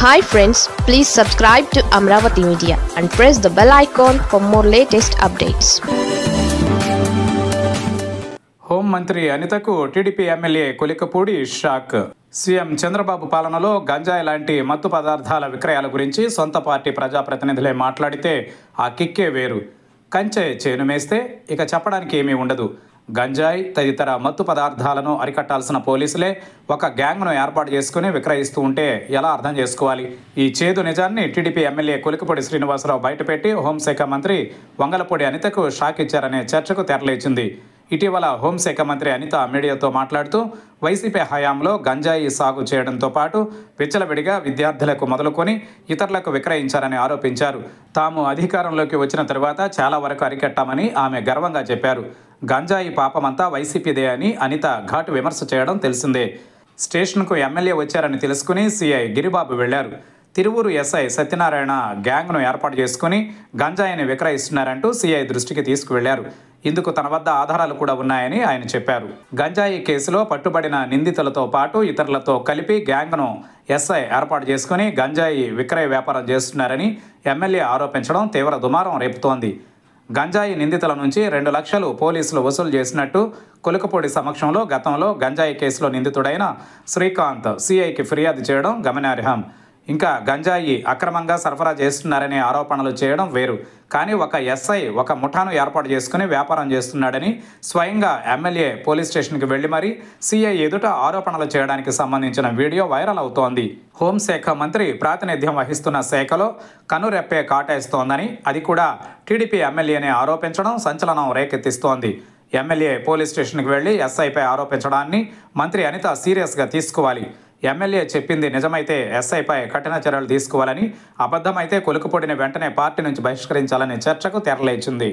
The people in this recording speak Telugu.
Hi friends, please subscribe to Amravati Media and press the bell icon for more latest updates. Home మంత్రి అనితకు TDP MLA Kolikapudi shock. CM Chandrababu పాలనలో గంజాయి లాంటి మత్తు పదార్థాల విక్రయాల గురించి సొంత పార్టీ ప్రజాప్రతినిధులే మాట్లాడితే ఆ కిక్కే వేరు. కంచె చేను మేస్తే ఇక చెప్పడానికి ఏమీ ఉండదు. గంజాయి తదితర మత్తు పదార్థాలను అరికట్టాల్సిన పోలీసులే ఒక గ్యాంగ్ను ఏర్పాటు చేసుకుని విక్రయిస్తూ ఉంటే ఎలా అర్థం చేసుకోవాలి? ఈ చేదు నిజాన్ని టీడీపీ ఎమ్మెల్యే కొలికపూడి శ్రీనివాసరావు బయటపెట్టి హోంశాఖ మంత్రి వంగలపూడి అనితకు షాక్ ఇచ్చారనే చర్చకు తెరలేచింది. ఇటీవల హోంశాఖ మంత్రి అనిత మీడియాతో మాట్లాడుతూ వైసీపీ హయాంలో గంజాయి సాగు చేయడంతో పాటు విచ్చలవిడిగా విద్యార్థులకు మొదలుకొని ఇతరులకు విక్రయించారని ఆరోపించారు. తాము అధికారంలోకి వచ్చిన తరువాత చాలా వరకు అరికట్టామని ఆమె గర్వంగా చెప్పారు. గంజాయి పాపమంతా వైసీపీదే అని అనిత ఘాటు విమర్శ చేయడం తెలిసిందే. స్టేషన్కు ఎమ్మెల్యే వచ్చారని తెలుసుకుని సీఐ గిరిబాబు వెళ్లారు. తిరువూరు ఎస్ఐ సత్యనారాయణ గ్యాంగ్ను ఏర్పాటు చేసుకుని గంజాయిని విక్రయిస్తున్నారంటూ సీఐ దృష్టికి తీసుకువెళ్లారు. ఇందుకు తన వద్ద ఆధారాలు కూడా ఉన్నాయని ఆయన చెప్పారు. గంజాయి కేసులో పట్టుబడిన నిందితులతో పాటు ఇతరులతో కలిపి గ్యాంగ్ను ఎస్ఐ ఏర్పాటు చేసుకుని గంజాయి విక్రయ వ్యాపారం చేస్తున్నారని ఎమ్మెల్యే ఆరోపించడం తీవ్ర దుమారం రేపుతోంది. గంజాయి నిందితుల నుంచి 2 లక్షలు పోలీసులు వసూలు చేసినట్టు కొలికపూడి సమక్షంలో గతంలో గంజాయి కేసులో నిందితుడైన శ్రీకాంత్ సీఐకి ఫిర్యాదు చేయడం గమనార్హం. ఇంకా గంజాయి అక్రమంగా సరఫరా చేస్తున్నారనే ఆరోపణలు చేయడం వేరు. కానీ ఒక ఎస్ఐ ఒక ముఠాను ఏర్పాటు చేసుకుని వ్యాపారం చేస్తున్నాడని స్వయంగా ఎమ్మెల్యే పోలీస్ స్టేషన్కి వెళ్లి మరీ సీఐ ఎదుట ఆరోపణలు చేయడానికి సంబంధించిన వీడియో వైరల్ అవుతోంది. హోంశాఖ మంత్రి ప్రాతినిధ్యం వహిస్తున్న శాఖలో కనురెప్పే కాటేస్తోందని, అది కూడా టీడీపీ ఎమ్మెల్యేనే ఆరోపించడం సంచలనం రేకెత్తిస్తోంది. ఎమ్మెల్యే పోలీస్ స్టేషన్కి వెళ్లి ఎస్ఐపై ఆరోపించడాన్ని మంత్రి అనిత సీరియస్గా తీసుకోవాలి. ఎమ్మెల్యే చెప్పింది నిజమైతే ఎస్ఐపై కఠిన చర్యలు తీసుకోవాలని, అబద్ధమైతే కొలికపూడిని వెంటనే పార్టీ నుంచి బహిష్కరించాలనే చర్చకు తెరలేచింది.